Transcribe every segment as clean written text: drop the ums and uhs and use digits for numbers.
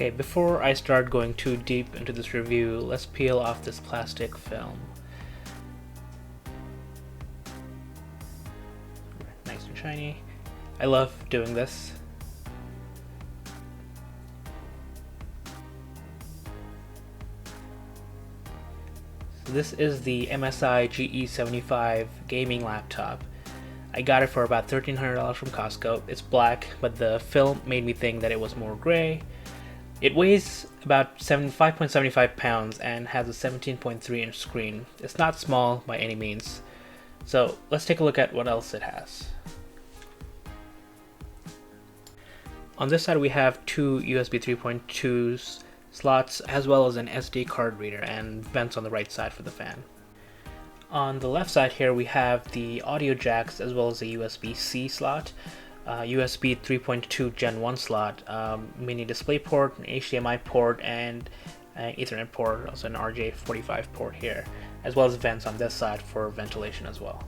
Okay, before I start going too deep into this review, let's peel off this plastic film. Nice and shiny. I love doing this. So this is the MSI GE75 gaming laptop. I got it for about $1,300 from Costco. It's black, but the film made me think that it was more gray. It weighs about 5.75 pounds and has a 17.3 inch screen. It's not small by any means. So let's take a look at what else it has. On this side we have two USB 3.2 slots as well as an SD card reader and vents on the right side for the fan. On the left side here we have the audio jacks as well as a USB-C slot, USB 3.2 Gen 1 slot, mini display port, an HDMI port, and an Ethernet port, also an RJ45 port here, as well as vents on this side for ventilation as well.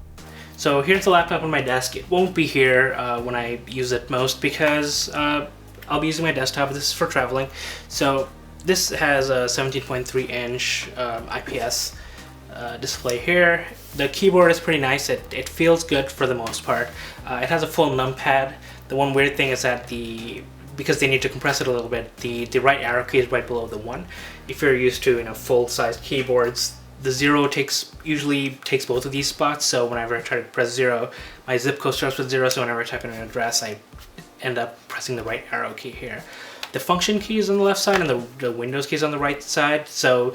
So here's the laptop on my desk. It won't be here when I use it most because I'll be using my desktop. This is for traveling. So this has a 17.3 inch IPS display here. The keyboard is pretty nice. It feels good for the most part. It has a full numpad. The one weird thing is that because they need to compress it a little bit, the right arrow key is right below the 1. If you're used to full-size keyboards, the 0 usually takes both of these spots. So whenever I try to press 0, my zip code starts with 0. So whenever I type in an address, I end up pressing the right arrow key here. The function key is on the left side and the Windows key is on the right side. So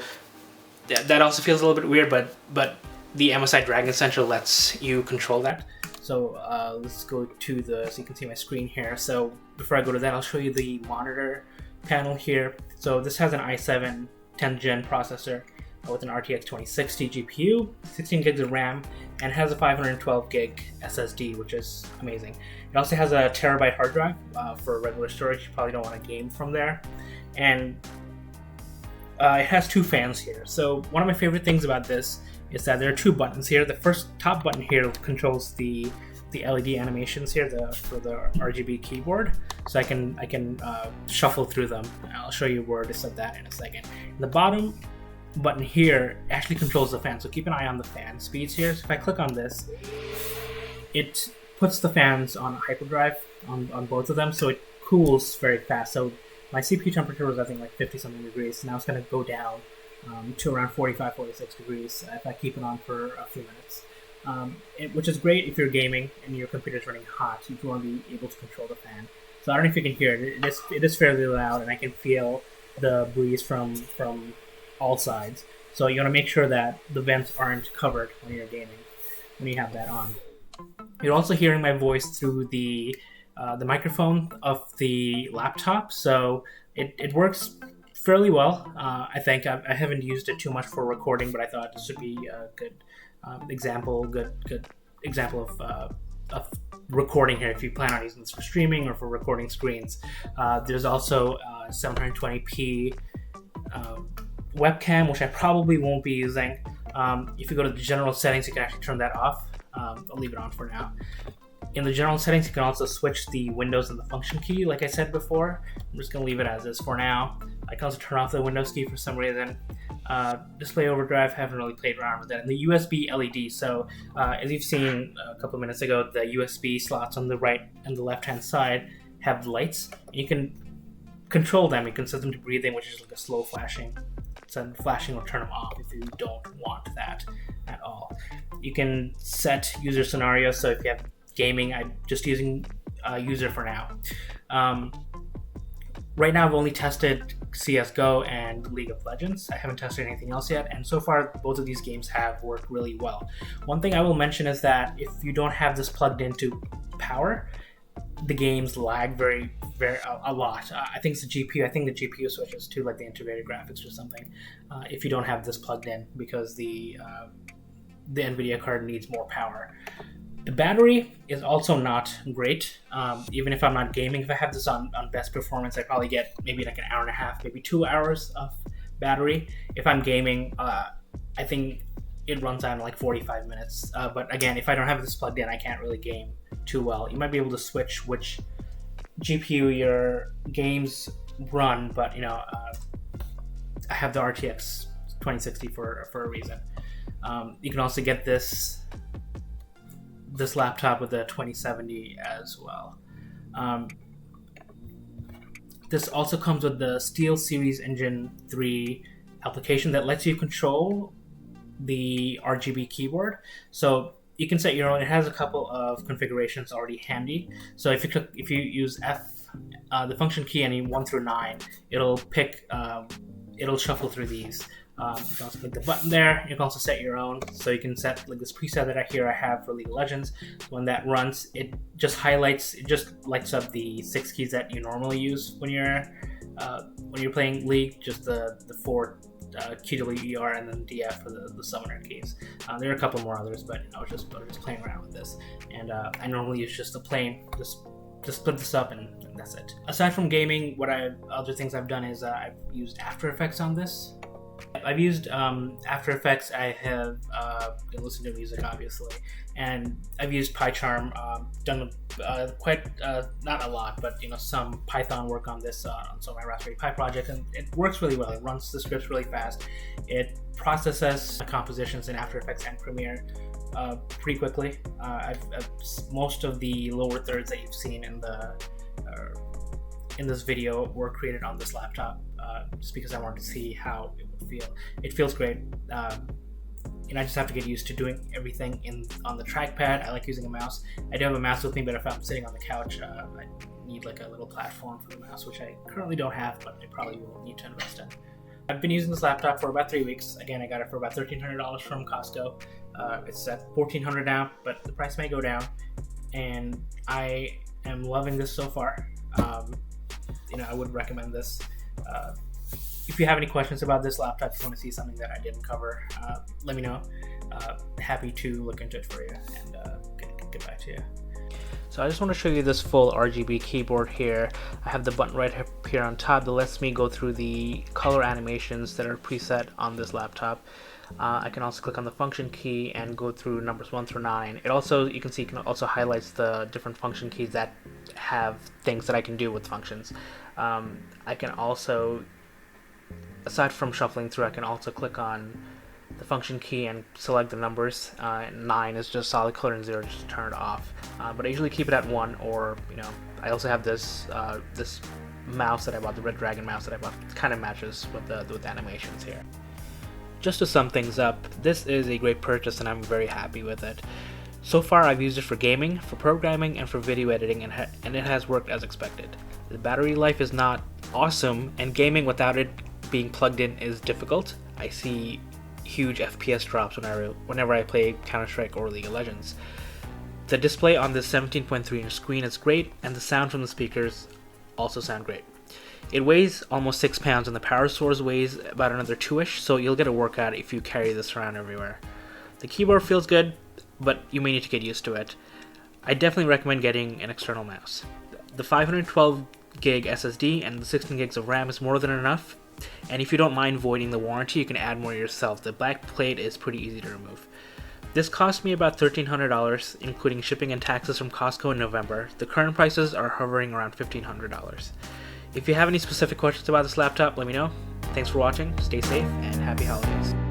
that also feels a little bit weird, but the MSI Dragon Center lets you control that. So let's go to so you can see my screen here. So before I go to that, I'll show you the monitor panel here. So this has an i7 10th gen processor with an RTX 2060 GPU, 16 gigs of RAM, and has a 512 gig SSD, which is amazing. It also has a terabyte hard drive for regular storage. You probably don't want to game from there. And it has two fans here. So one of my favorite things about this is that there are two buttons here. The first top button here controls the LED animations here for the RGB keyboard. So I can shuffle through them. I'll show you where to set that in a second. And the bottom button here actually controls the fan. So keep an eye on the fan speeds here. So if I click on this, it puts the fans on hyperdrive on both of them. So it cools very fast. So my CPU temperature was, I think, like 50 something degrees. Now it's going to go down to around 45, 46 degrees if I keep it on for a few minutes. Which is great if you're gaming and your computer's running hot. You want to be able to control the fan. So I don't know if you can hear it. It is fairly loud, and I can feel the breeze from all sides. So you want to make sure that the vents aren't covered when you're gaming, when you have that on. You're also hearing my voice through the microphone of the laptop, so it works fairly well. I think I haven't used it too much for recording, but I thought this would be a good example of recording here if you plan on using this for streaming or for recording screens. There's also 720p webcam, which I probably won't be using. If you go to the general settings, you can actually turn that off. I'll leave it on for now. In the general settings, you can also switch the Windows and the function key, like I said before. I'm just going to leave it as is for now. I can also turn off the Windows key for some reason. Display overdrive, haven't really played around with that. And the USB LED, so as you've seen a couple minutes ago, the USB slots on the right and the left-hand side have lights. You can control them. You can set them to breathing, which is like a slow flashing. So flashing will turn them off if you don't want that at all. You can set user scenarios, so if you have gaming, I'm just using user for now. Right now I've only tested CSGO and League of Legends. I haven't tested anything else yet, and so far both of these games have worked really well. One thing I will mention is that if you don't have this plugged into power, the games lag a lot. I think it's the GPU. I think the GPU switches to like the integrated graphics or something if you don't have this plugged in, because the NVIDIA card needs more power. The battery is also not great. Even if I'm not gaming, if I have this on best performance, I probably get maybe like an hour and a half, maybe 2 hours of battery. If I'm gaming, I think it runs on like 45 minutes. But again, if I don't have this plugged in, I can't really game too well. You might be able to switch which GPU your games run, but I have the RTX 2060 for a reason. You can also get this laptop with the 2070 as well. This also comes with the SteelSeries Engine 3 application that lets you control the RGB keyboard. So you can set your own. It has a couple of configurations already handy. So if you use the function key any 1 through 9, it'll shuffle through these. You can also click the button there. You can also set your own. So you can set like this preset that I have for League of Legends. When that runs, it just lights up the 6 keys that you normally use when you're playing League. Just the 4 QWER and then DF for the summoner keys. There are a couple more others, but I was just playing around with this, and I normally use just the plain, just split this up, and that's it. Aside from gaming, other things I've done is I've used After Effects on this. I've used After Effects. I have been listening to music, obviously, and I've used PyCharm. Done quite not a lot, but some Python work on this on some of my Raspberry Pi projects, and it works really well. It runs the scripts really fast. It processes compositions in After Effects and Premiere pretty quickly. Most of the lower thirds that you've seen in this video were created on this laptop, just because I wanted to see how it would feel. It feels great. I just have to get used to doing everything on the trackpad. I like using a mouse. I do have a mouse with me, but if I'm sitting on the couch, I need like a little platform for the mouse, which I currently don't have, but I probably will need to invest in. I've been using this laptop for about 3 weeks. Again, I got it for about $1,300 from Costco. It's at $1,400 now, but the price may go down, and I am loving this so far. I would recommend this. If you have any questions about this laptop, if you want to see something that I didn't cover, let me know. Happy to look into it for you and get back to you. So I just want to show you this full RGB keyboard here. I have the button right here on top that lets me go through the color animations that are preset on this laptop. I can also click on the function key and go through numbers 1 through 9. It also, you can also highlights the different function keys that have things that I can do with functions. I can also, aside from shuffling through, I can also click on the function key and select the numbers. 9 is just solid color and 0 just turn it off. But I usually keep it at 1, or I also have this this mouse that I bought, the Red Dragon mouse that I bought. It kind of matches with the animations here. Just to sum things up, this is a great purchase and I'm very happy with it. So far I've used it for gaming, for programming, and for video editing, and it has worked as expected. The battery life is not awesome, and gaming without it being plugged in is difficult. I see huge FPS drops whenever I play Counter-Strike or League of Legends. The display on this 17.3-inch screen is great, and the sound from the speakers also sound great. It weighs almost 6 pounds, and the power source weighs about another 2-ish, so you'll get a workout if you carry this around everywhere. The keyboard feels good, but you may need to get used to it. I definitely recommend getting an external mouse. The 512 gig SSD and the 16 gigs of RAM is more than enough, and if you don't mind voiding the warranty, you can add more yourself. The back plate is pretty easy to remove. This cost me about $1,300, including shipping and taxes from Costco in November. The current prices are hovering around $1,500. If you have any specific questions about this laptop, let me know. Thanks for watching, stay safe, and happy holidays.